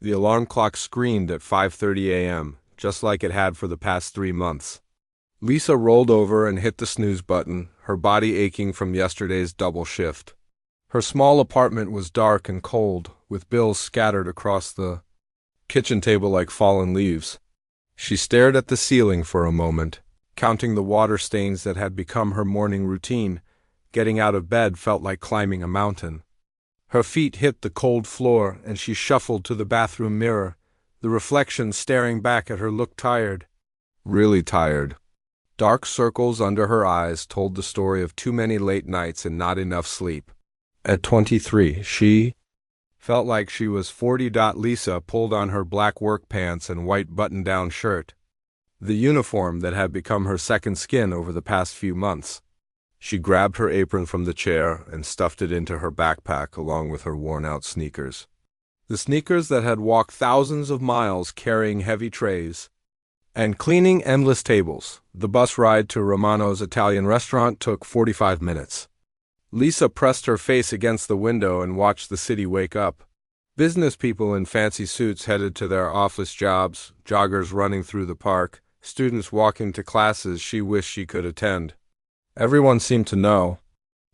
The alarm clock screamed at 5:30 a.m., just like it had for the past 3 months. Lisa rolled over and hit the snooze button, her body aching from yesterday's double shift. Her small apartment was dark and cold, with bills scattered across the kitchen table like fallen leaves. She stared at the ceiling for a moment, counting the water stains that had become her morning routine. Getting out of bed felt like climbing a mountain. Her feet hit the cold floor, and she shuffled to the bathroom mirror. The reflection staring back at her looked tired. Really tired. Dark circles under her eyes told the story of too many late nights and not enough sleep. At 23, she felt like she was 40. Lisa pulled on her black work pants and white button-down shirt, the uniform that had become her second skin over the past few months. She grabbed her apron from the chair and stuffed it into her backpack along with her worn-out sneakers. The sneakers that had walked thousands of miles carrying heavy trays and cleaning endless tables. The bus ride to Romano's Italian restaurant took 45 minutes. Lisa pressed her face against the window and watched the city wake up. Business people in fancy suits headed to their office jobs, joggers running through the park, students walking to classes she wished she could attend. Everyone seemed to know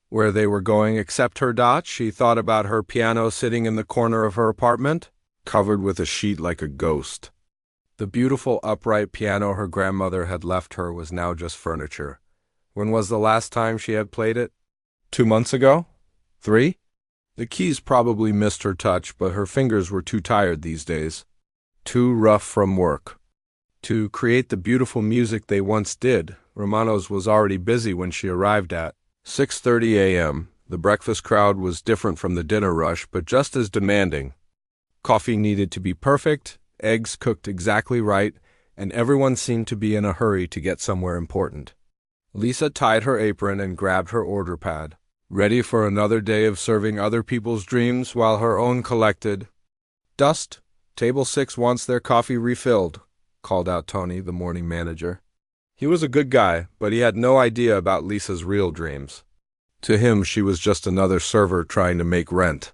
where they were going except her. She thought about her piano sitting in the corner of her apartment, covered with a sheet like a ghost. The beautiful upright piano her grandmother had left her was now just furniture. When was the last time she had played it? 2 months ago? 3? The keys probably missed her touch, but her fingers were too tired these days. Too rough from work to create the beautiful music they once did. Romano's was already busy when she arrived at 6:30 a.m. The breakfast crowd was different from the dinner rush, but just as demanding. Coffee needed to be perfect, eggs cooked exactly right, and everyone seemed to be in a hurry to get somewhere important. Lisa tied her apron and grabbed her order pad, ready for another day of serving other people's dreams while her own collected dust. "Table 6 wants their coffee refilled," called out Tony, the morning manager. He was a good guy, but he had no idea about Lisa's real dreams. To him, she was just another server trying to make rent.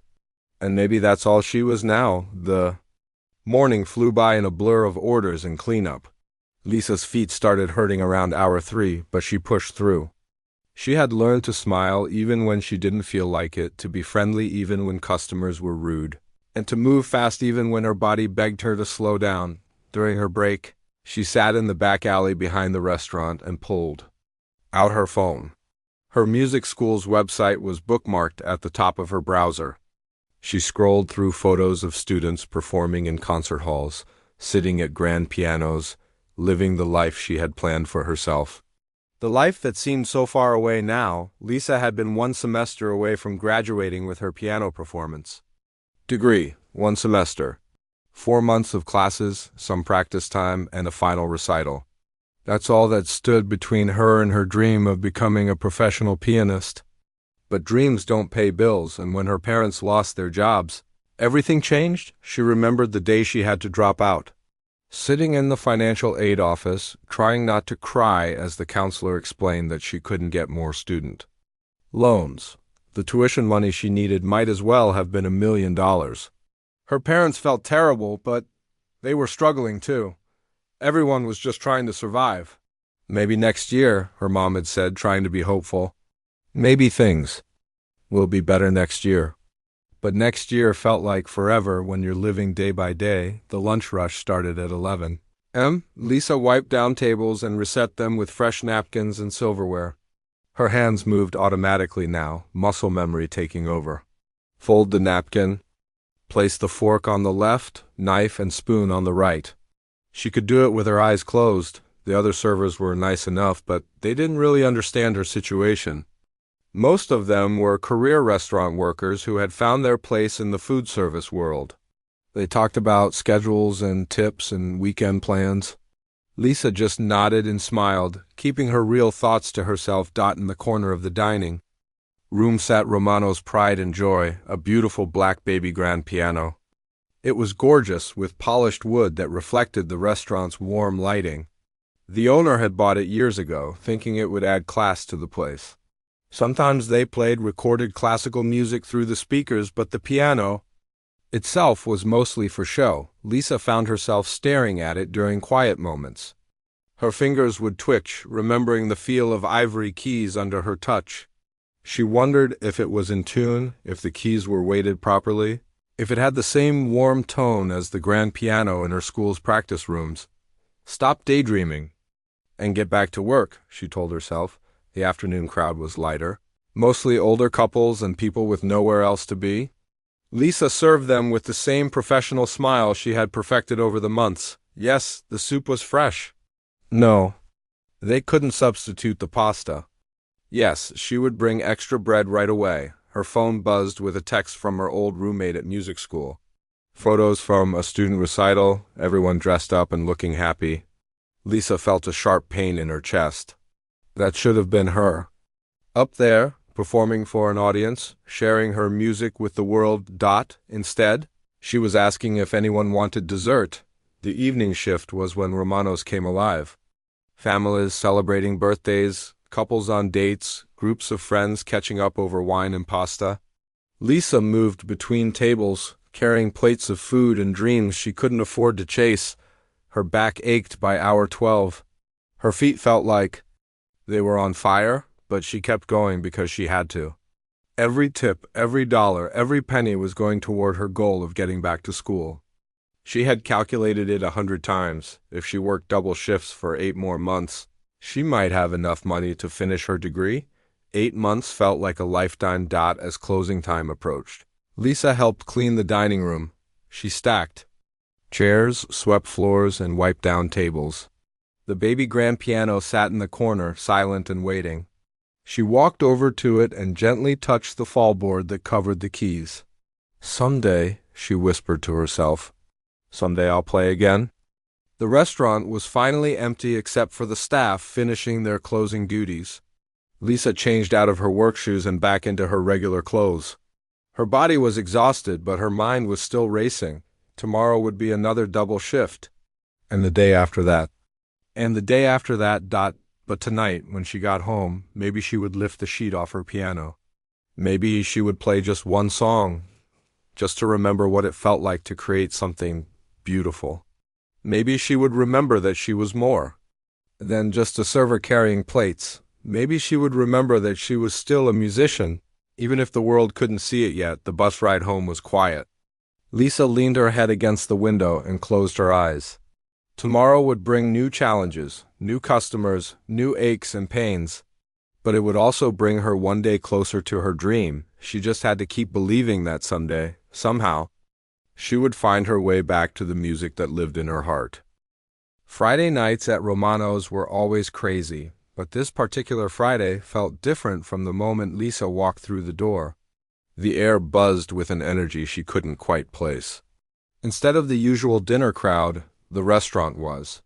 And maybe that's all she was now. The morning flew by in a blur of orders and cleanup. Lisa's feet started hurting around hour 3, but she pushed through. She had learned to smile even when she didn't feel like it, to be friendly even when customers were rude, and to move fast even when her body begged her to slow down. During her break, she sat in the back alley behind the restaurant and pulled out her phone. Her music school's website was bookmarked at the top of her browser. She scrolled through photos of students performing in concert halls, sitting at grand pianos, living the life she had planned for herself. The life that seemed so far away now. Lisa had been 1 semester away from graduating with her piano performance degree. 1 semester. 4 months of classes, some practice time, and a final recital. That's all that stood between her and her dream of becoming a professional pianist. But dreams don't pay bills, and when her parents lost their jobs, everything changed. She remembered the day she had to drop out. Sitting in the financial aid office, trying not to cry as the counselor explained that she couldn't get more student loans. The tuition money she needed might as well have been $1 million. Her parents felt terrible, but they were struggling too. Everyone was just trying to survive. "Maybe next year," her mom had said, trying to be hopeful. "Maybe things will be better next year." But next year felt like forever when you're living day by day. The lunch rush started at 11 a.m. Lisa wiped down tables and reset them with fresh napkins and silverware. Her hands moved automatically now, muscle memory taking over. Fold the napkin. Place the fork on the left, knife and spoon on the right. She could do it with her eyes closed. The other servers were nice enough, but they didn't really understand her situation. Most of them were career restaurant workers who had found their place in the food service world. They talked about schedules and tips and weekend plans. Lisa just nodded and smiled, keeping her real thoughts to herself. In the corner of the dining room sat Romano's pride and joy, a beautiful black baby grand piano. It was gorgeous, with polished wood that reflected the restaurant's warm lighting. The owner had bought it years ago, thinking it would add class to the place. Sometimes they played recorded classical music through the speakers, but the piano, itself was mostly for show. Lisa found herself staring at it during quiet moments. Her fingers would twitch, remembering the feel of ivory keys under her touch. She wondered if it was in tune, if the keys were weighted properly, if it had the same warm tone as the grand piano in her school's practice rooms. Stop daydreaming and get back to work, she told herself. The afternoon crowd was lighter, mostly older couples and people with nowhere else to be. Lisa served them with the same professional smile she had perfected over the months. Yes, the soup was fresh. No, they couldn't substitute the pasta. Yes, she would bring extra bread right away. Her phone buzzed with a text from her old roommate at music school. Photos from a student recital, everyone dressed up and looking happy. Lisa felt a sharp pain in her chest. That should have been her. Up there, performing for an audience, sharing her music with the world. Instead, she was asking if anyone wanted dessert. The evening shift was when Romano's came alive. Families celebrating birthdays, couples on dates, groups of friends catching up over wine and pasta. Lisa moved between tables, carrying plates of food and dreams she couldn't afford to chase. Her back ached by hour 12. Her feet felt like they were on fire, but she kept going because she had to. Every tip, every dollar, every penny was going toward her goal of getting back to school. She had calculated it 100 times. If she worked double shifts for 8 more months, she might have enough money to finish her degree. 8 months felt like a lifetime. As closing time approached, Lisa helped clean the dining room. She stacked chairs, swept floors, and wiped down tables. The baby grand piano sat in the corner, silent and waiting. She walked over to it and gently touched the fallboard that covered the keys. Someday, she whispered to herself, someday I'll play again. The restaurant was finally empty except for the staff finishing their closing duties. Lisa changed out of her work shoes and back into her regular clothes. Her body was exhausted, but her mind was still racing. Tomorrow would be another double shift. And the day after that. And the day after that. But tonight, when she got home, maybe she would lift the sheet off her piano. Maybe she would play just one song, just to remember what it felt like to create something beautiful. Maybe she would remember that she was more than just a server carrying plates. Maybe she would remember that she was still a musician. Even if the world couldn't see it yet, the bus ride home was quiet. Lisa leaned her head against the window and closed her eyes. Tomorrow would bring new challenges, new customers, new aches and pains. But it would also bring her one day closer to her dream. She just had to keep believing that someday, somehow, she would find her way back to the music that lived in her heart. Friday nights at Romano's were always crazy, but this particular Friday felt different from the moment Lisa walked through the door. The air buzzed with an energy she couldn't quite place. Instead of the usual dinner crowd, the restaurant was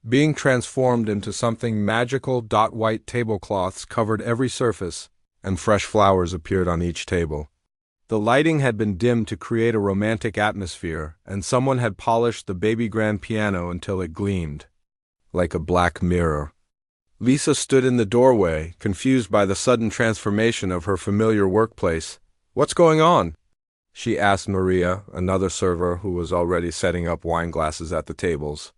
being transformed into something magical. White tablecloths covered every surface, and fresh flowers appeared on each table. The lighting had been dimmed to create a romantic atmosphere, and someone had polished the baby grand piano until it gleamed like a black mirror. Lisa stood in the doorway, confused by the sudden transformation of her familiar workplace. "What's going on?" she asked Maria, another server who was already setting up wine glasses at the tables.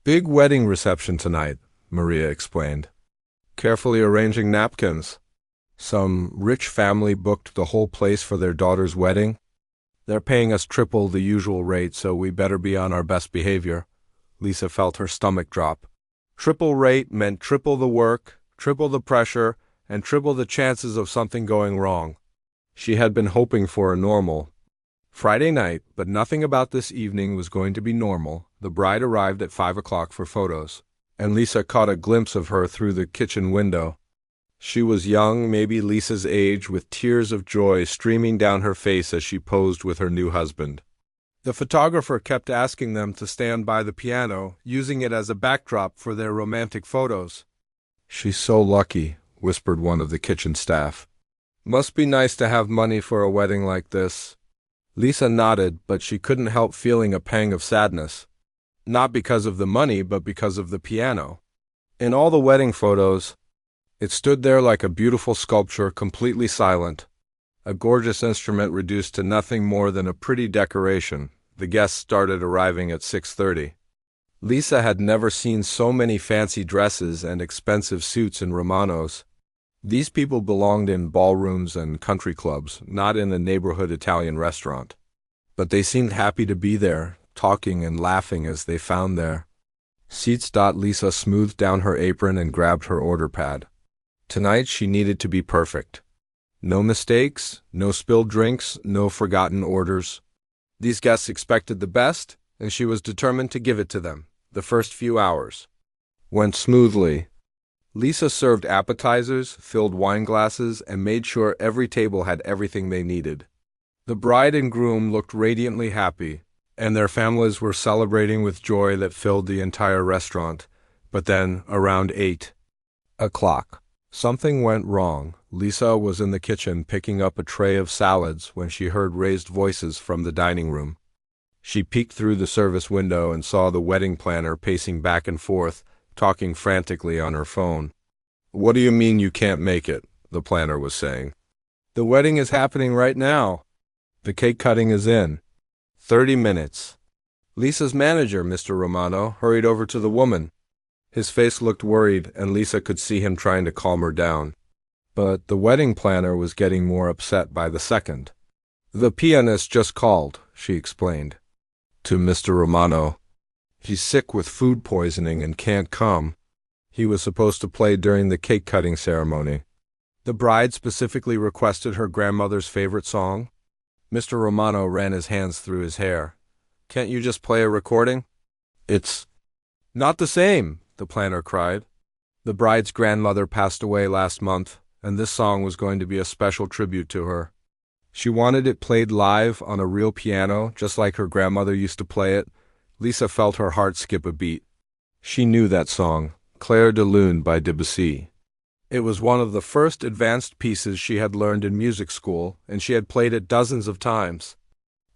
"Big wedding reception tonight," Maria explained, carefully arranging napkins. "Some rich family booked the whole place for their daughter's wedding. They're paying us triple the usual rate, so we better be on our best behavior." Lisa felt her stomach drop. Triple rate meant triple the work, triple the pressure, and triple the chances of something going wrong. She had been hoping for a normal Friday night, but nothing about this evening was going to be normal. The bride arrived at 5 o'clock for photos, and Lisa caught a glimpse of her through the kitchen window. She was young, maybe Lisa's age, with tears of joy streaming down her face as she posed with her new husband. The photographer kept asking them to stand by the piano, using it as a backdrop for their romantic photos. "She's so lucky," whispered one of the kitchen staff. "Must be nice to have money for a wedding like this." Lisa nodded, but she couldn't help feeling a pang of sadness. Not because of the money, but because of the piano. In all the wedding photos, it stood there like a beautiful sculpture, completely silent. a gorgeous instrument reduced to nothing more than a pretty decoration. The guests started arriving at 6:30. Lisa had never seen so many fancy dresses and expensive suits in Romano's. These people belonged in ballrooms and country clubs, not in a neighborhood Italian restaurant. But they seemed happy to be there, talking and laughing as they found their seats. Lisa smoothed down her apron and grabbed her order pad. Tonight she needed to be perfect. No mistakes, no spilled drinks, no forgotten orders. These guests expected the best, and she was determined to give it to them. The first few hours went smoothly. Lisa served appetizers, filled wine glasses, and made sure every table had everything they needed. The bride and groom looked radiantly happy, and their families were celebrating with joy that filled the entire restaurant. But then, around 8 o'clock, something went wrong. Lisa was in the kitchen picking up a tray of salads when she heard raised voices from the dining room. She peeked through the service window and saw the wedding planner pacing back and forth, talking frantically on her phone. "What do you mean you can't make it?" the planner was saying. "The wedding is happening right now. The cake cutting is in 30 minutes. Lisa's manager, Mr. Romano, hurried over to the woman. His face looked worried, and Lisa could see him trying to calm her down. But the wedding planner was getting more upset by the second. "The pianist just called," she explained to Mr. Romano. "He's sick with food poisoning and can't come. He was supposed to play during the cake-cutting ceremony." The bride specifically requested her grandmother's favorite song. Mr. Romano ran his hands through his hair. "Can't you just play a recording?" "It's not the same," the planner cried. "The bride's grandmother passed away last month, and this song was going to be a special tribute to her. She wanted it played live on a real piano, just like her grandmother used to play it." Lisa felt her heart skip a beat. She knew that song, Clair de Lune by Debussy. It was one of the first advanced pieces she had learned in music school, and she had played it dozens of times.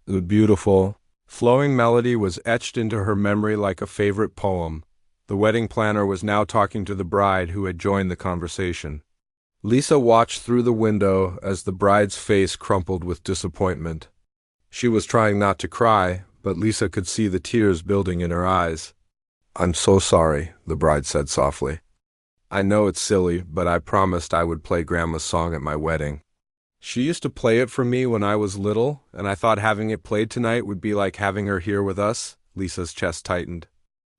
The beautiful, flowing melody was etched into her memory like a favorite poem. The wedding planner was now talking to the bride, who had joined the conversation. Lisa watched through the window as the bride's face crumpled with disappointment. She was trying not to cry, but Lisa could see the tears building in her eyes. "I'm so sorry," the bride said softly. "I know it's silly, but I promised I would play Grandma's song at my wedding. She used to play it for me when I was little, and I thought having it played tonight would be like having her here with us." Lisa's chest tightened.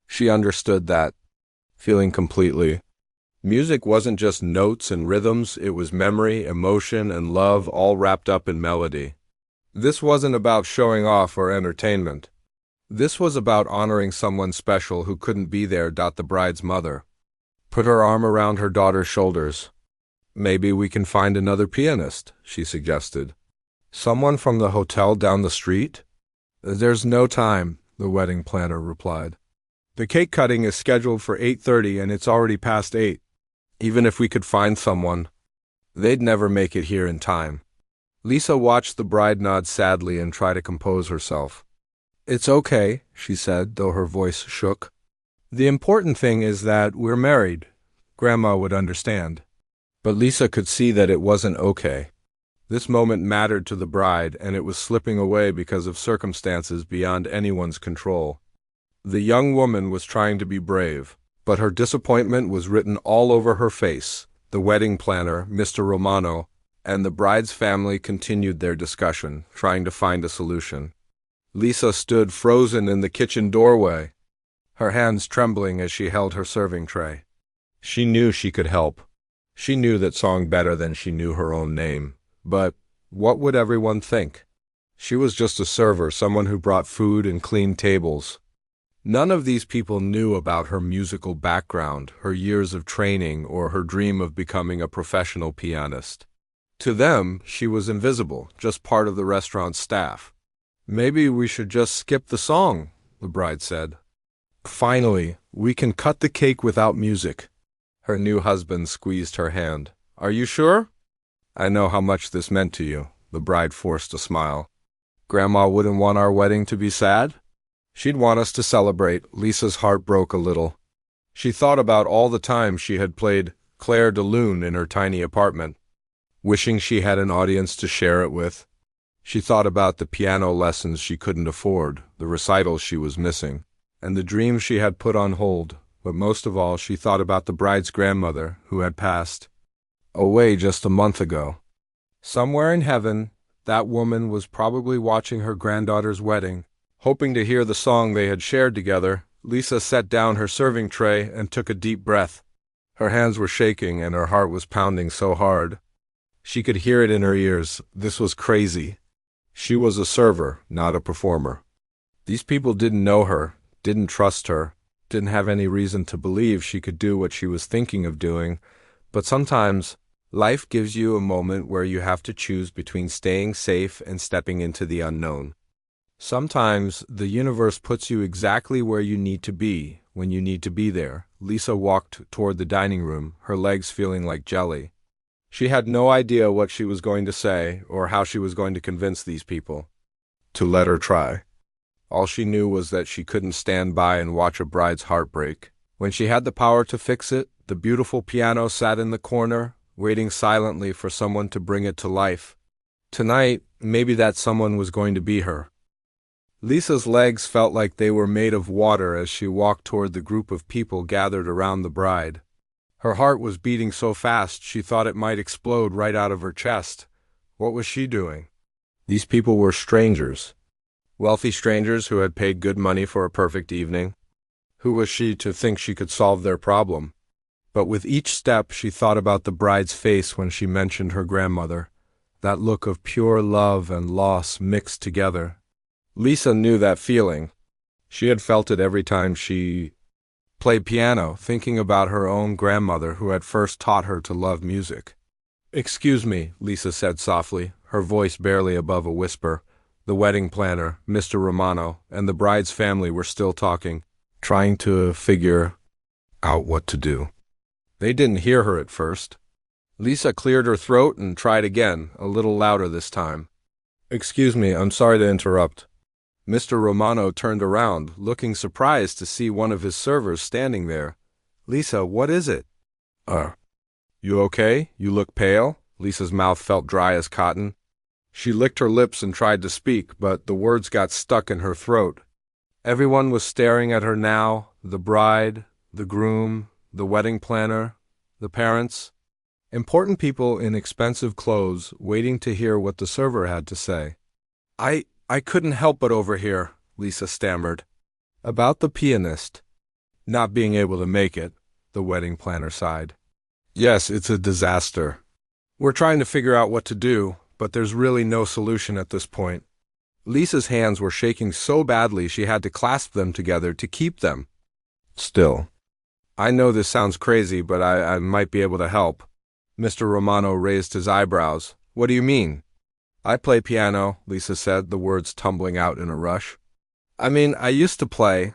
She understood that feeling completely. Music wasn't just notes and rhythms, it was memory, emotion, and love all wrapped up in melody. This wasn't about showing off or entertainment. This was about honoring someone special who couldn't be there. The bride's mother put her arm around her daughter's shoulders. "Maybe we can find another pianist," she suggested. "Someone from the hotel down the street?" "There's no time," the wedding planner replied. "The cake cutting is scheduled for 8:30 and it's already past 8. Even if we could find someone, they'd never make it here in time." Lisa watched the bride nod sadly and try to compose herself. "It's okay," she said, though her voice shook. "The important thing is that we're married. Grandma would understand." But Lisa could see that it wasn't okay. This moment mattered to the bride, and it was slipping away because of circumstances beyond anyone's control. The young woman was trying to be brave, but her disappointment was written all over her face. The wedding planner, Mr. Romano, and the bride's family continued their discussion, trying to find a solution. Lisa stood frozen in the kitchen doorway, her hands trembling as she held her serving tray. She knew she could help. She knew that song better than she knew her own name. But what would everyone think? She was just a server, someone who brought food and cleaned tables. None of these people knew about her musical background, her years of training, or her dream of becoming a professional pianist. To them, she was invisible, just part of the restaurant's staff. "Maybe we should just skip the song," the bride said. "Finally, we can cut the cake without music." Her new husband squeezed her hand. "Are you sure?" "I know how much this meant to you," the bride forced a smile. "Grandma wouldn't want our wedding to be sad? She'd want us to celebrate." Lisa's heart broke a little. She thought about all the times she had played Clair de Lune in her tiny apartment. wishing she had an audience to share it with. She thought about the piano lessons she couldn't afford, the recitals she was missing, and the dreams she had put on hold, but most of all she thought about the bride's grandmother, who had passed away just a month ago. Somewhere in heaven, that woman was probably watching her granddaughter's wedding. Hoping to hear the song they had shared together, Lisa set down her serving tray and took a deep breath. Her hands were shaking and her heart was pounding so hard. She could hear it in her ears. This was crazy. She was a server, not a performer. These people didn't know her, didn't trust her, didn't have any reason to believe she could do what she was thinking of doing, but sometimes life gives you a moment where you have to choose between staying safe and stepping into the unknown. Sometimes the universe puts you exactly where you need to be, when you need to be there. Lisa walked toward the dining room, her legs feeling like jelly. She had no idea what she was going to say or how she was going to convince these people to let her try. All she knew was that she couldn't stand by and watch a bride's heart break. When she had the power to fix it, the beautiful piano sat in the corner, waiting silently for someone to bring it to life. Tonight, maybe that someone was going to be her. Lisa's legs felt like they were made of water as she walked toward the group of people gathered around the bride. Her heart was beating so fast she thought it might explode right out of her chest. What was she doing? These people were strangers. Wealthy strangers who had paid good money for a perfect evening. Who was she to think she could solve their problem? But with each step she thought about the bride's face when she mentioned her grandmother. That look of pure love and loss mixed together. Lisa knew that feeling. She had felt it every time she played piano, thinking about her own grandmother who had first taught her to love music. "Excuse me," Lisa said softly, her voice barely above a whisper. The wedding planner, Mr. Romano, and the bride's family were still talking, trying to figure out what to do. They didn't hear her at first. Lisa cleared her throat and tried again, a little louder this time. "Excuse me, I'm sorry to interrupt." Mr. Romano turned around, looking surprised to see one of his servers standing there. "Lisa, what is it?" You okay? You look pale." Lisa's mouth felt dry as cotton. She licked her lips and tried to speak, but the words got stuck in her throat. Everyone was staring at her now, the bride, the groom, the wedding planner, the parents. Important people in expensive clothes, waiting to hear what the server had to say. I couldn't help but overhear," Lisa stammered. "About the pianist not being able to make it," the wedding planner sighed. "Yes, it's a disaster. We're trying to figure out what to do, but there's really no solution at this point." Lisa's hands were shaking so badly she had to clasp them together to keep them still. "I know this sounds crazy, but I might be able to help." Mr. Romano raised his eyebrows. "What do you mean?" "I play piano," Lisa said, the words tumbling out in a rush. I used to play.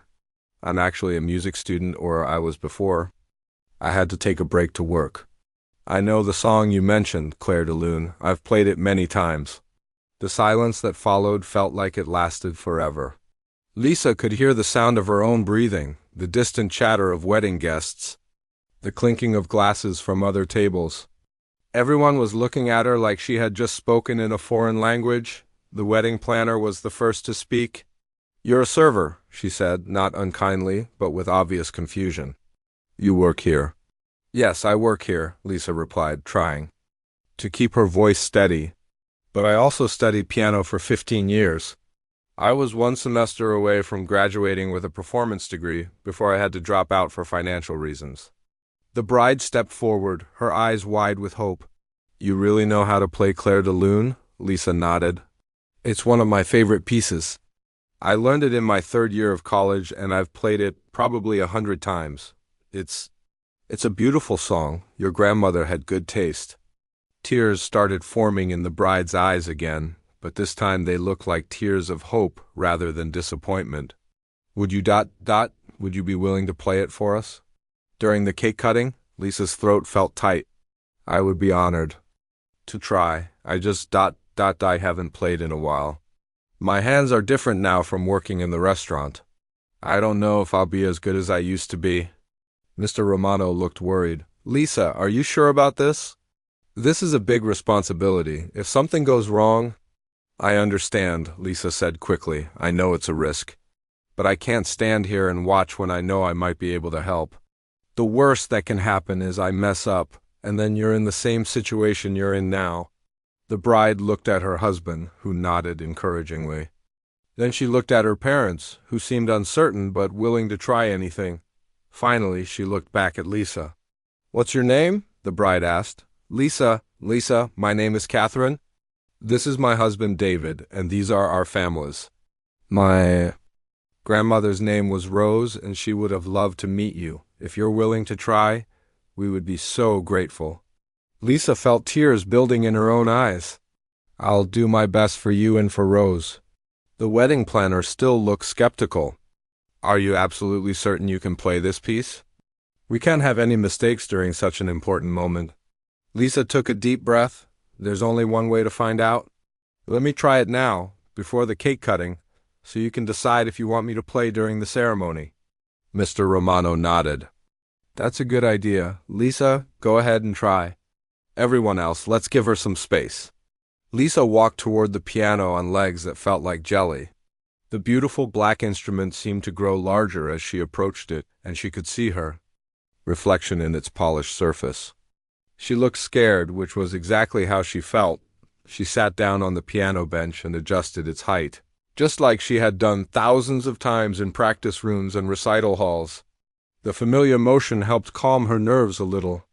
I'm actually a music student, or I was before. I had to take a break to work. I know the song you mentioned, Clair de Lune. I've played it many times." The silence that followed felt like it lasted forever. Lisa could hear the sound of her own breathing, the distant chatter of wedding guests, the clinking of glasses from other tables. Everyone was looking at her like she had just spoken in a foreign language. The wedding planner was the first to speak. "You're a server," she said, not unkindly, but with obvious confusion. "You work here." "Yes, I work here," Lisa replied, trying to keep her voice steady. "But I also studied piano for 15 years. I was one semester away from graduating with a performance degree before I had to drop out for financial reasons." The bride stepped forward, her eyes wide with hope. "You really know how to play Clair de Lune?" Lisa nodded. "It's one of my favorite pieces. I learned it in my 3rd year of college, and I've played it probably 100 times. It's a beautiful song. Your grandmother had good taste." Tears started forming in the bride's eyes again, but this time they looked like tears of hope rather than disappointment. Would you Would you be willing to play it for us? During the cake cutting, Lisa's throat felt tight. "I would be honored to try. I haven't played in a while. My hands are different now from working in the restaurant. I don't know if I'll be as good as I used to be." Mr. Romano looked worried. "Lisa, are you sure about this?" This is a big responsibility. If something goes wrong, I understand, Lisa said quickly. I know it's a risk. But I can't stand here and watch when I know I might be able to help. The worst that can happen is I mess up, and then you're in the same situation you're in now. The bride looked at her husband, who nodded encouragingly. Then she looked at her parents, who seemed uncertain but willing to try anything. Finally, she looked back at Lisa. "What's your name?" the bride asked. Lisa, my name is Catherine. This is my husband David, and these are our families. My grandmother's name was Rose, and she would have loved to meet you. If you're willing to try, we would be so grateful. Lisa felt tears building in her own eyes. I'll do my best for you and for Rose. The wedding planner still looked skeptical. Are you absolutely certain you can play this piece? We can't have any mistakes during such an important moment. Lisa took a deep breath. There's only one way to find out. Let me try it now, before the cake cutting, so you can decide if you want me to play during the ceremony. Mr. Romano nodded. That's a good idea. Lisa, go ahead and try. Everyone else, let's give her some space. Lisa walked toward the piano on legs that felt like jelly. The beautiful black instrument seemed to grow larger as she approached it, and she could see her reflection in its polished surface. She looked scared, which was exactly how she felt. She sat down on the piano bench and adjusted its height, just like she had done thousands of times in practice rooms and recital halls. The familiar motion helped calm her nerves a little.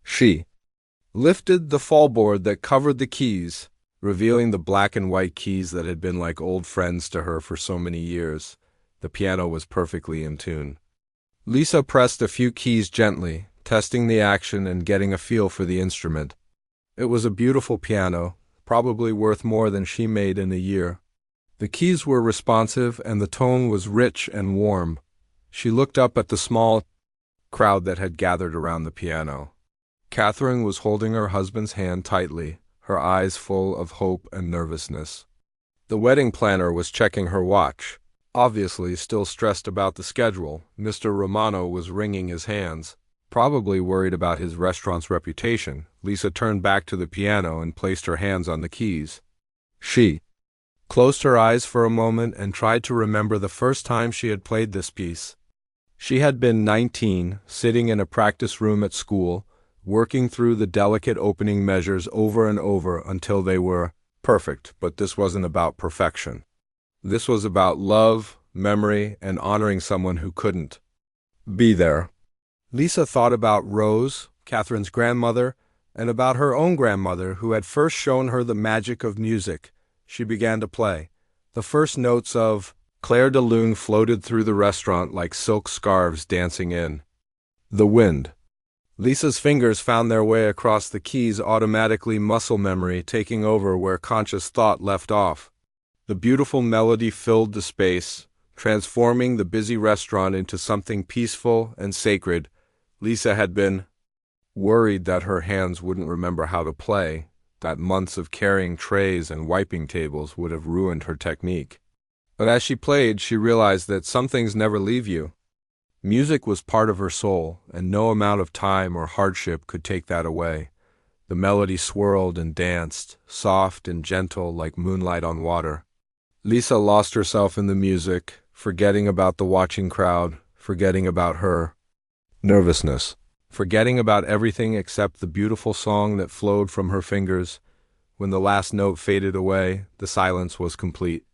She lifted the fallboard that covered the keys, revealing the black and white keys that had been like old friends to her for so many years. The piano was perfectly in tune. Lisa pressed a few keys gently, testing the action and getting a feel for the instrument. It was a beautiful piano, probably worth more than she made in a year. The keys were responsive and the tone was rich and warm. She looked up at the small crowd that had gathered around the piano. Catherine was holding her husband's hand tightly, her eyes full of hope and nervousness. The wedding planner was checking her watch. Obviously still stressed about the schedule, Mr. Romano was wringing his hands. Probably worried about his restaurant's reputation, Lisa turned back to the piano and placed her hands on the keys. She closed her eyes for a moment and tried to remember the first time she had played this piece. She had been 19, sitting in a practice room at school, working through the delicate opening measures over and over until they were perfect, but this wasn't about perfection. This was about love, memory, and honoring someone who couldn't be there. Lisa thought about Rose, Catherine's grandmother, and about her own grandmother who had first shown her the magic of music. She began to play. The first notes of Clair de Lune floated through the restaurant like silk scarves dancing in the wind. Lisa's fingers found their way across the keys, automatically muscle memory taking over where conscious thought left off. The beautiful melody filled the space, transforming the busy restaurant into something peaceful and sacred. Lisa had been worried that her hands wouldn't remember how to play, that months of carrying trays and wiping tables would have ruined her technique. But as she played, she realized that some things never leave you. Music was part of her soul, and no amount of time or hardship could take that away. The melody swirled and danced, soft and gentle like moonlight on water. Lisa lost herself in the music, forgetting about the watching crowd, forgetting about her nervousness, forgetting about everything except the beautiful song that flowed from her fingers. When the last note faded away, the silence was complete.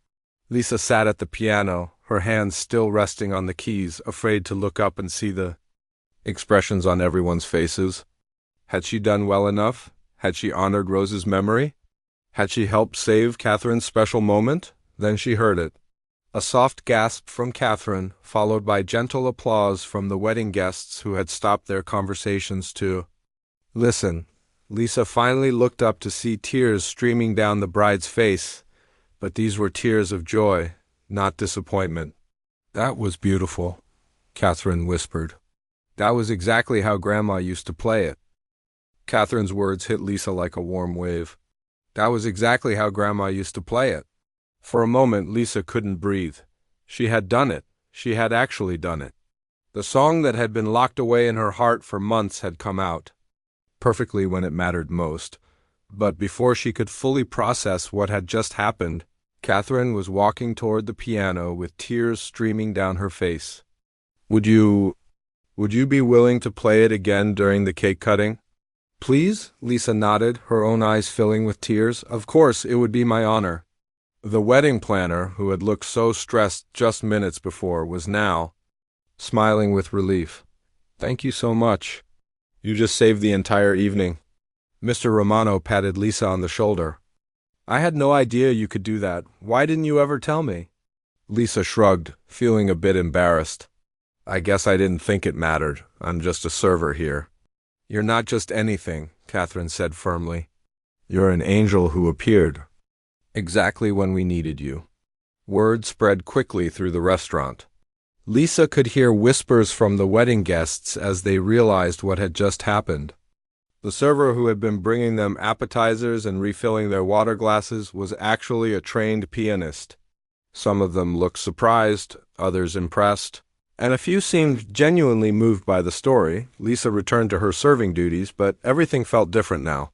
Lisa sat at the piano, her hands still resting on the keys, afraid to look up and see the expressions on everyone's faces. Had she done well enough? Had she honored Rose's memory? Had she helped save Catherine's special moment? Then she heard it. A soft gasp from Catherine, followed by gentle applause from the wedding guests who had stopped their conversations to listen. Lisa finally looked up to see tears streaming down the bride's face, but these were tears of joy, not disappointment. That was beautiful, Catherine whispered. That was exactly how Grandma used to play it. Catherine's words hit Lisa like a warm wave. That was exactly how Grandma used to play it. For a moment, Lisa couldn't breathe. She had done it. She had actually done it. The song that had been locked away in her heart for months had come out. perfectly when it mattered most. But before she could fully process what had just happened, Catherine was walking toward the piano with tears streaming down her face. Would you be willing to play it again during the cake cutting? Please? Lisa nodded, her own eyes filling with tears. Of course, it would be my honor. The wedding planner, who had looked so stressed just minutes before, was now smiling with relief. Thank you so much. You just saved the entire evening. Mr. Romano patted Lisa on the shoulder. I had no idea you could do that. Why didn't you ever tell me? Lisa shrugged, feeling a bit embarrassed. I guess I didn't think it mattered. I'm just a server here. You're not just anything, Catherine said firmly. You're an angel who appeared exactly when we needed you. Word spread quickly through the restaurant. Lisa could hear whispers from the wedding guests as they realized what had just happened. The server who had been bringing them appetizers and refilling their water glasses was actually a trained pianist. Some of them looked surprised, others impressed, and a few seemed genuinely moved by the story. Lisa returned to her serving duties, but everything felt different now.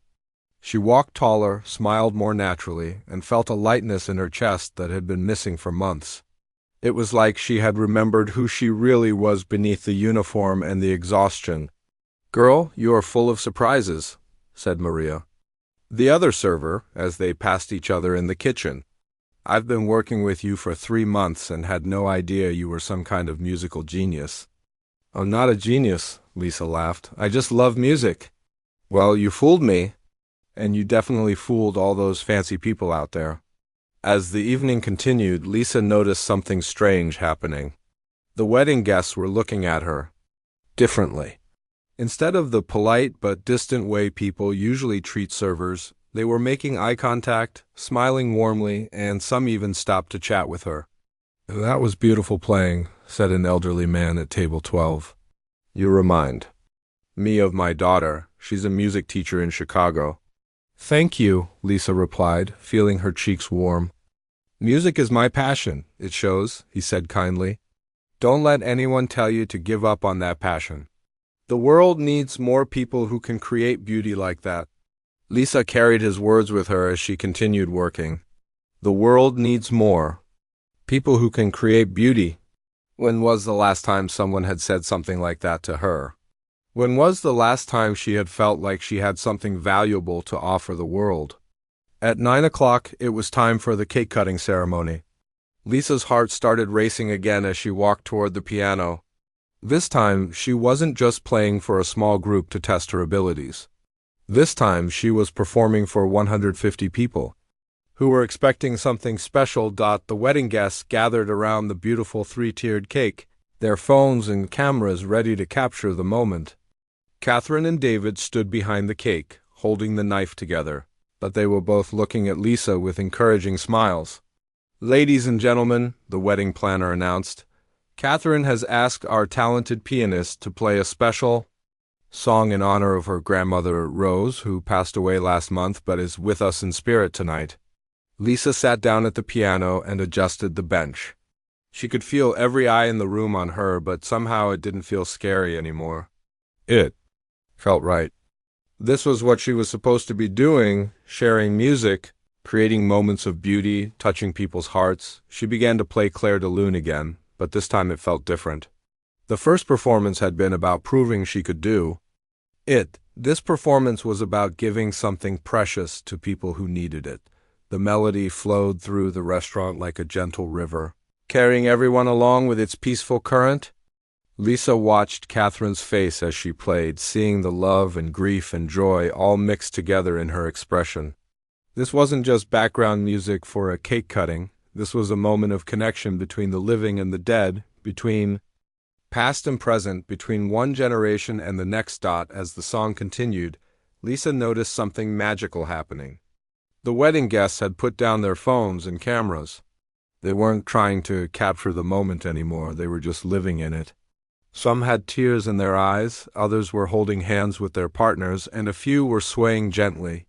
She walked taller, smiled more naturally, and felt a lightness in her chest that had been missing for months. It was like she had remembered who she really was beneath the uniform and the exhaustion. Girl, you are full of surprises, said Maria, the other server, as they passed each other in the kitchen. I've been working with you for 3 months and had no idea you were some kind of musical genius. I'm not a genius, Lisa laughed. I just love music. Well, you fooled me, and you definitely fooled all those fancy people out there. As the evening continued, Lisa noticed something strange happening. The wedding guests were looking at her differently. Instead of the polite but distant way people usually treat servers, they were making eye contact, smiling warmly, and some even stopped to chat with her. That was beautiful playing, said an elderly man at table 12. You remind me of my daughter. She's a music teacher in Chicago. Thank you, Lisa replied, feeling her cheeks warm. Music is my passion, it shows, he said kindly. Don't let anyone tell you to give up on that passion. The world needs more people who can create beauty like that. Lisa carried his words with her as she continued working. The world needs more people who can create beauty. When was the last time someone had said something like that to her? When was the last time she had felt like she had something valuable to offer the world? At 9 o'clock, it was time for the cake-cutting ceremony. Lisa's heart started racing again as she walked toward the piano. This time, she wasn't just playing for a small group to test her abilities. This time, she was performing for 150 people, who were expecting something special. The wedding guests gathered around the beautiful 3-tiered cake, their phones and cameras ready to capture the moment. Catherine and David stood behind the cake, holding the knife together, but they were both looking at Lisa with encouraging smiles. Ladies and gentlemen, the wedding planner announced, Catherine has asked our talented pianist to play a special song in honor of her grandmother, Rose, who passed away last month but is with us in spirit tonight. Lisa sat down at the piano and adjusted the bench. She could feel every eye in the room on her, but somehow it didn't feel scary anymore. It felt right. This was what she was supposed to be doing, sharing music, creating moments of beauty, touching people's hearts. She began to play Clair de Lune again, but this time it felt different. The first performance had been about proving she could do it. This performance was about giving something precious to people who needed it. The melody flowed through the restaurant like a gentle river, carrying everyone along with its peaceful current. Lisa watched Catherine's face as she played, seeing the love and grief and joy all mixed together in her expression. This wasn't just background music for a cake cutting. This was a moment of connection between the living and the dead, between past and present, between one generation and the next. As the song continued, Lisa noticed something magical happening. The wedding guests had put down their phones and cameras. They weren't trying to capture the moment anymore, they were just living in it. Some had tears in their eyes, others were holding hands with their partners, and a few were swaying gently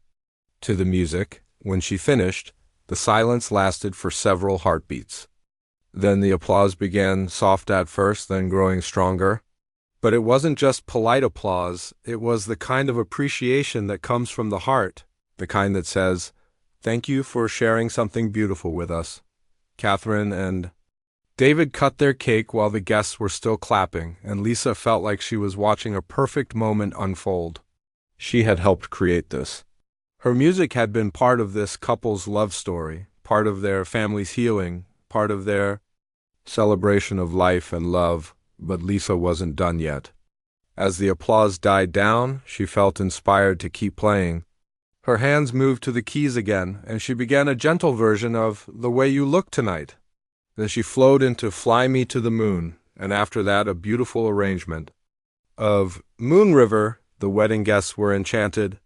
to the music. When she finished, the silence lasted for several heartbeats. Then the applause began, soft at first, then growing stronger. But it wasn't just polite applause, it was the kind of appreciation that comes from the heart, the kind that says, "Thank you for sharing something beautiful with us." Catherine and David cut their cake while the guests were still clapping, and Lisa felt like she was watching a perfect moment unfold. She had helped create this. Her music had been part of this couple's love story, part of their family's healing, part of their celebration of life and love, but Lisa wasn't done yet. As the applause died down, she felt inspired to keep playing. Her hands moved to the keys again, and she began a gentle version of "The Way You Look Tonight." Then she flowed into "Fly Me to the Moon," and after that a beautiful arrangement of "Moon River." The wedding guests were enchanted.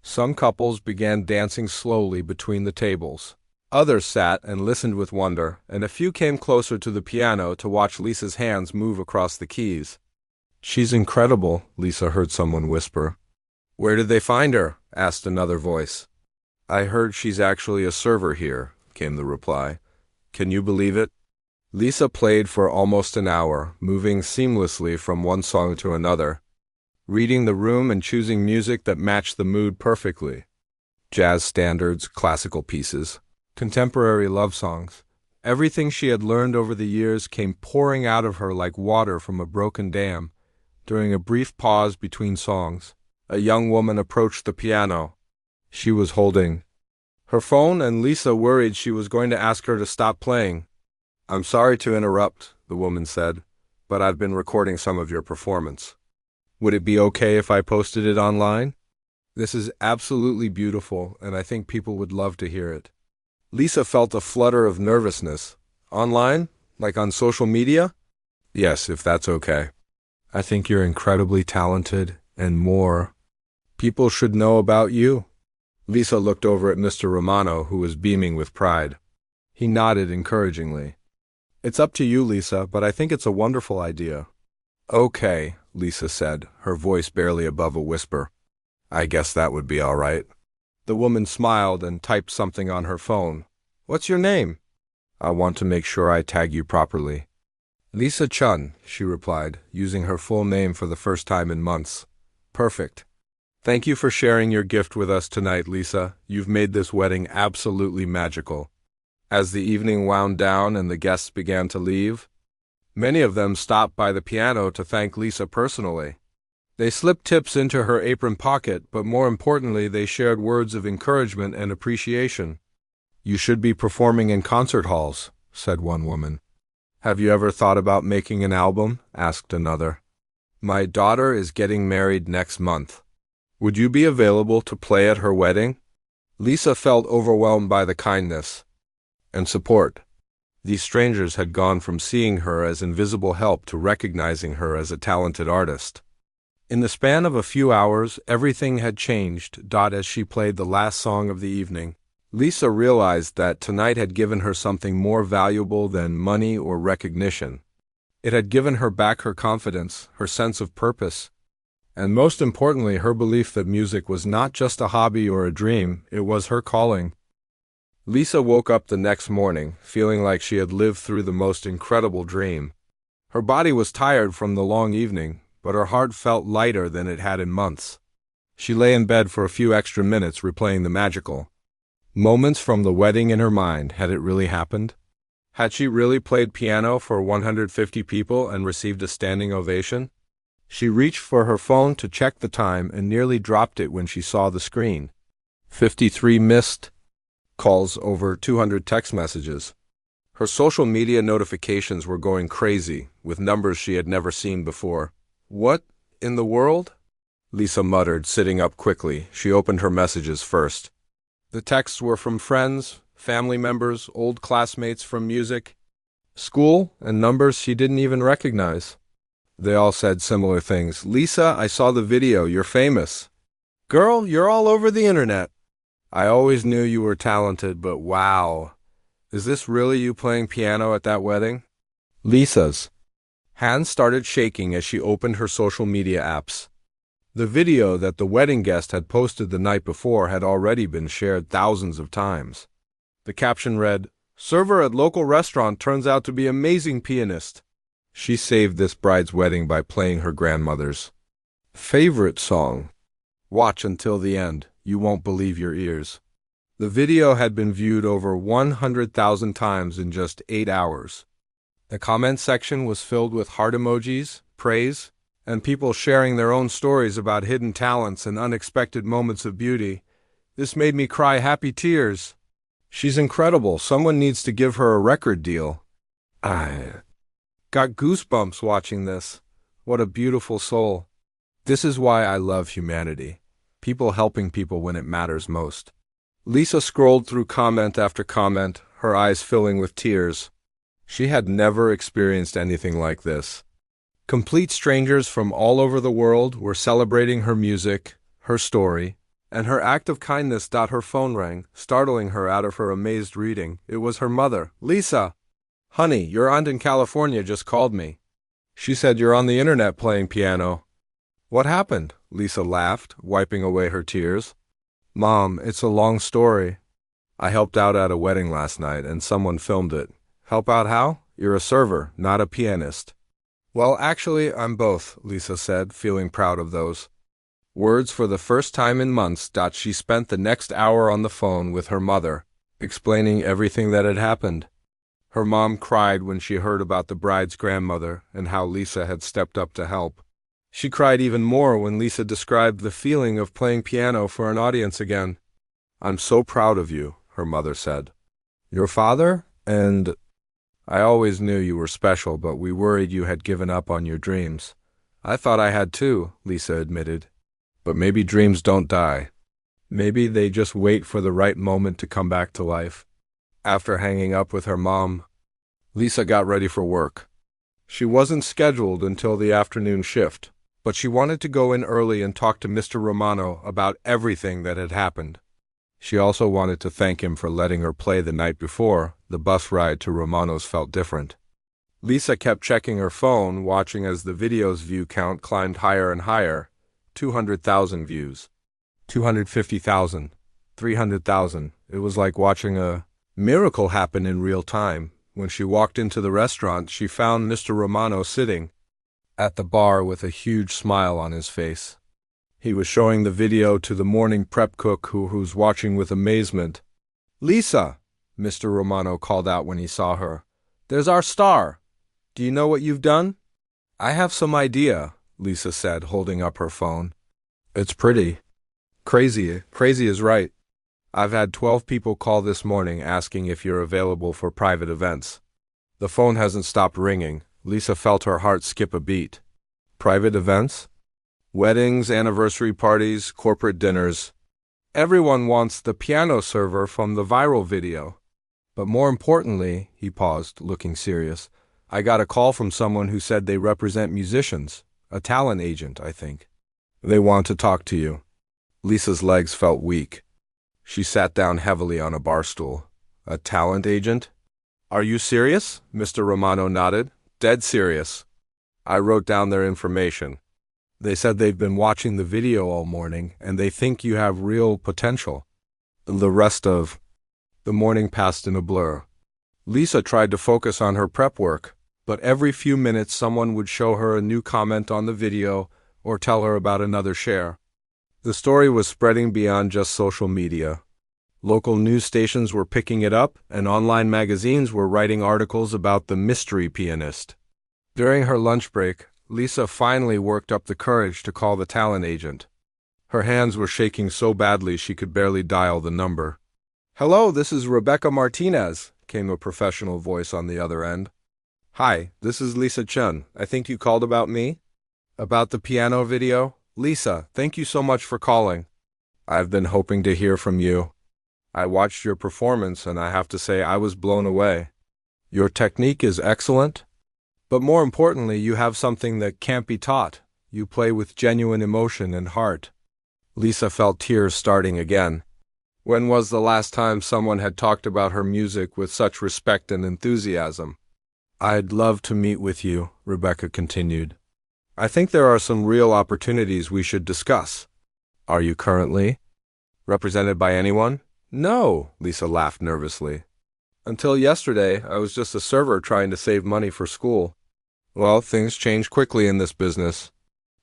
Some couples began dancing slowly between the tables. Others sat and listened with wonder, and a few came closer to the piano to watch Lisa's hands move across the keys. "She's incredible," Lisa heard someone whisper. "Where did they find her?" asked another voice. "I heard she's actually a server here," came the reply. "Can you believe it?" Lisa played for almost an hour, moving seamlessly from one song to another, reading the room and choosing music that matched the mood perfectly. Jazz standards, classical pieces, contemporary love songs. Everything she had learned over the years came pouring out of her like water from a broken dam. During a brief pause between songs, a young woman approached the piano. She was holding her phone, and Lisa worried she was going to ask her to stop playing. "I'm sorry to interrupt," the woman said, "but I've been recording some of your performance. Would it be okay if I posted it online? This is absolutely beautiful, and I think people would love to hear it." Lisa felt a flutter of nervousness. "Online? Like on social media?" "Yes, if that's okay. I think you're incredibly talented, and more people should know about you." Lisa looked over at Mr. Romano, who was beaming with pride. He nodded encouragingly. "It's up to you, Lisa, but I think it's a wonderful idea." "Okay," Lisa said, her voice barely above a whisper. "I guess that would be all right." The woman smiled and typed something on her phone. "What's your name?" "I want to make sure I tag you properly." "Lisa Chun," she replied, using her full name for the first time in months. "Perfect. Thank you for sharing your gift with us tonight, Lisa. You've made this wedding absolutely magical." As the evening wound down and the guests began to leave, many of them stopped by the piano to thank Lisa personally. They slipped tips into her apron pocket, but more importantly, they shared words of encouragement and appreciation. "You should be performing in concert halls," said one woman. "Have you ever thought about making an album?" asked another. "My daughter is getting married next month. Would you be available to play at her wedding?" Lisa felt overwhelmed by the kindness and support. These strangers had gone from seeing her as invisible help to recognizing her as a talented artist. In the span of a few hours, everything had changed. As she played the last song of the evening, Lisa realized that tonight had given her something more valuable than money or recognition. It had given her back her confidence, her sense of purpose, and most importantly, her belief that music was not just a hobby or a dream, it was her calling. Lisa woke up the next morning, feeling like she had lived through the most incredible dream. Her body was tired from the long evening, but her heart felt lighter than it had in months. She lay in bed for a few extra minutes, replaying the magical moments from the wedding in her mind. Had it really happened? Had she really played piano for 150 people and received a standing ovation? She reached for her phone to check the time and nearly dropped it when she saw the screen. 53 missed calls, over 200 text messages. Her social media notifications were going crazy, with numbers she had never seen before. "What in the world?" Lisa muttered, sitting up quickly. She opened her messages first. The texts were from friends, family members, old classmates from music, school, and numbers she didn't even recognize. They all said similar things. "Lisa, I saw the video. You're famous. Girl, you're all over the internet. I always knew you were talented, but wow. Is this really you playing piano at that wedding?" Lisa's hands started shaking as she opened her social media apps. The video that the wedding guest had posted the night before had already been shared thousands of times. The caption read, "Server at local restaurant turns out to be amazing pianist." She saved this bride's wedding by playing her grandmother's favorite song. Watch until the end. You won't believe your ears. The video had been viewed over 100,000 times in just 8 hours. The comment section was filled with heart emojis, praise, and people sharing their own stories about hidden talents and unexpected moments of beauty. This made me cry happy tears. She's incredible. Someone needs to give her a record deal. I got goosebumps watching this. What a beautiful soul. This is why I love humanity. People helping people when it matters most. Lisa scrolled through comment after comment, her eyes filling with tears. She had never experienced anything like this. Complete strangers from all over the world were celebrating her music, her story, and her act of kindness. Her phone rang, startling her out of her amazed reading. It was her mother. Lisa! Honey, your aunt in California just called me. She said you're on the internet playing piano. What happened? Lisa laughed, wiping away her tears. Mom, it's a long story. I helped out at a wedding last night and someone filmed it. Help out how? You're a server, not a pianist. Well, actually, I'm both, Lisa said, feeling proud of those words for the first time in months. She spent the next hour on the phone with her mother, explaining everything that had happened. Her mom cried when she heard about the bride's grandmother and how Lisa had stepped up to help. She cried even more when Lisa described the feeling of playing piano for an audience again. I'm so proud of you, her mother said. Your father? And I always knew you were special, but we worried you had given up on your dreams. I thought I had too, Lisa admitted. But maybe dreams don't die. Maybe they just wait for the right moment to come back to life. After hanging up with her mom, Lisa got ready for work. She wasn't scheduled until the afternoon shift, but she wanted to go in early and talk to Mr. Romano about everything that had happened. She also wanted to thank him for letting her play the night before. The bus ride to Romano's felt different. Lisa kept checking her phone, watching as the video's view count climbed higher and higher. 200,000 views. 250,000. 300,000. It was like watching a miracle happen in real time. When she walked into the restaurant, she found Mr. Romano sitting at the bar with a huge smile on his face. He was showing the video to the morning prep cook who was watching with amazement. Lisa, Mr. Romano called out when he saw her. There's our star. Do you know what you've done? I have some idea, Lisa said, holding up her phone. It's pretty. Crazy. Crazy is right. I've had 12 people call this morning asking if you're available for private events. The phone hasn't stopped ringing. Lisa felt her heart skip a beat. Private events? Weddings, anniversary parties, corporate dinners. Everyone wants the piano server from the viral video. But more importantly, he paused, looking serious, I got a call from someone who said they represent musicians. A talent agent, I think. They want to talk to you. Lisa's legs felt weak. She sat down heavily on a bar stool. A talent agent? Are you serious? Mr. Romano nodded. Dead serious. I wrote down their information. They said they've been watching the video all morning, and they think you have real potential. The rest of the morning passed in a blur. Lisa tried to focus on her prep work, but every few minutes someone would show her a new comment on the video or tell her about another share. The story was spreading beyond just social media. Local news stations were picking it up, and online magazines were writing articles about the mystery pianist. During her lunch break, Lisa finally worked up the courage to call the talent agent. Her hands were shaking so badly she could barely dial the number. Hello, this is Rebecca Martinez, came a professional voice on the other end. Hi, this is Lisa Chen. I think you called about me? About the piano video? Lisa, thank you so much for calling. I've been hoping to hear from you. I watched your performance and I have to say I was blown away. Your technique is excellent, but more importantly, you have something that can't be taught. You play with genuine emotion and heart. Lisa felt tears starting again. When was the last time someone had talked about her music with such respect and enthusiasm? I'd love to meet with you, Rebecca continued. I think there are some real opportunities we should discuss. Are you currently represented by anyone? No, Lisa laughed nervously. Until yesterday, I was just a server trying to save money for school. Well, things change quickly in this business.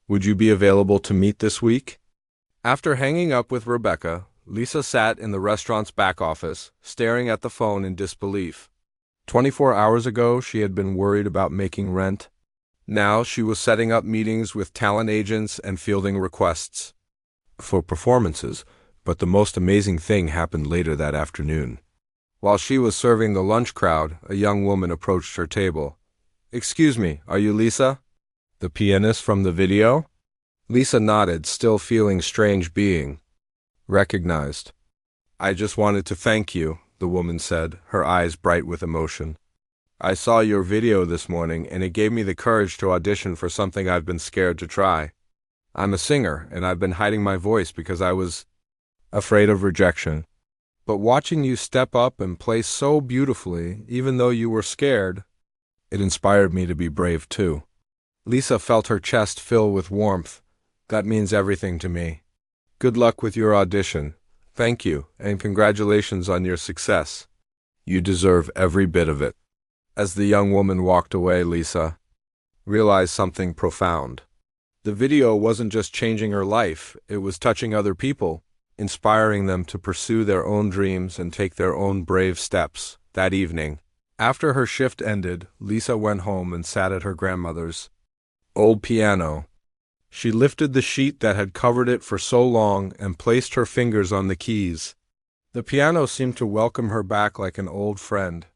Would you be available to meet this week? After hanging up with Rebecca, Lisa sat in the restaurant's back office, staring at the phone in disbelief. 24 hours ago, she had been worried about making rent. Now she was setting up meetings with talent agents and fielding requests for performances, but the most amazing thing happened later that afternoon. While she was serving the lunch crowd, a young woman approached her table. "Excuse me, are you Lisa? The pianist from the video?" Lisa nodded, still feeling strange being recognized. "I just wanted to thank you," the woman said, her eyes bright with emotion. "I saw your video this morning, and it gave me the courage to audition for something I've been scared to try. I'm a singer, and I've been hiding my voice because I was afraid of rejection. But watching you step up and play so beautifully, even though you were scared, it inspired me to be brave too." Lisa felt her chest fill with warmth. "That means everything to me. Good luck with your audition. Thank you, and congratulations on your success. You deserve every bit of it." As the young woman walked away, Lisa realized something profound. The video wasn't just changing her life, it was touching other people, inspiring them to pursue their own dreams and take their own brave steps. That evening, after her shift ended, Lisa went home and sat at her grandmother's old piano. She lifted the sheet that had covered it for so long and placed her fingers on the keys. The piano seemed to welcome her back like an old friend.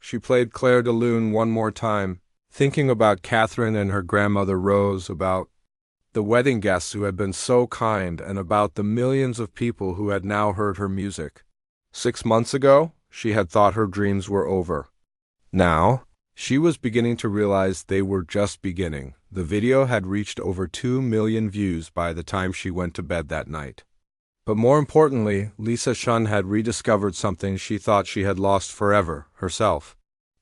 She played Clair de Lune one more time, thinking about Catherine and her grandmother Rose, about the wedding guests who had been so kind, and about the millions of people who had now heard her music. 6 months ago, she had thought her dreams were over. Now, she was beginning to realize they were just beginning. The video had reached over 2 million views by the time she went to bed that night. But more importantly, Lisa Shun had rediscovered something she thought she had lost forever, herself.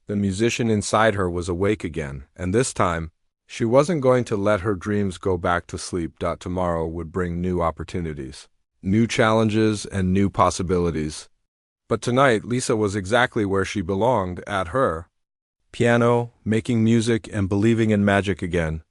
The musician inside her was awake again, and this time, she wasn't going to let her dreams go back to sleep. Tomorrow would bring new opportunities, new challenges, and new possibilities. But tonight, Lisa was exactly where she belonged, at her piano, making music and believing in magic again.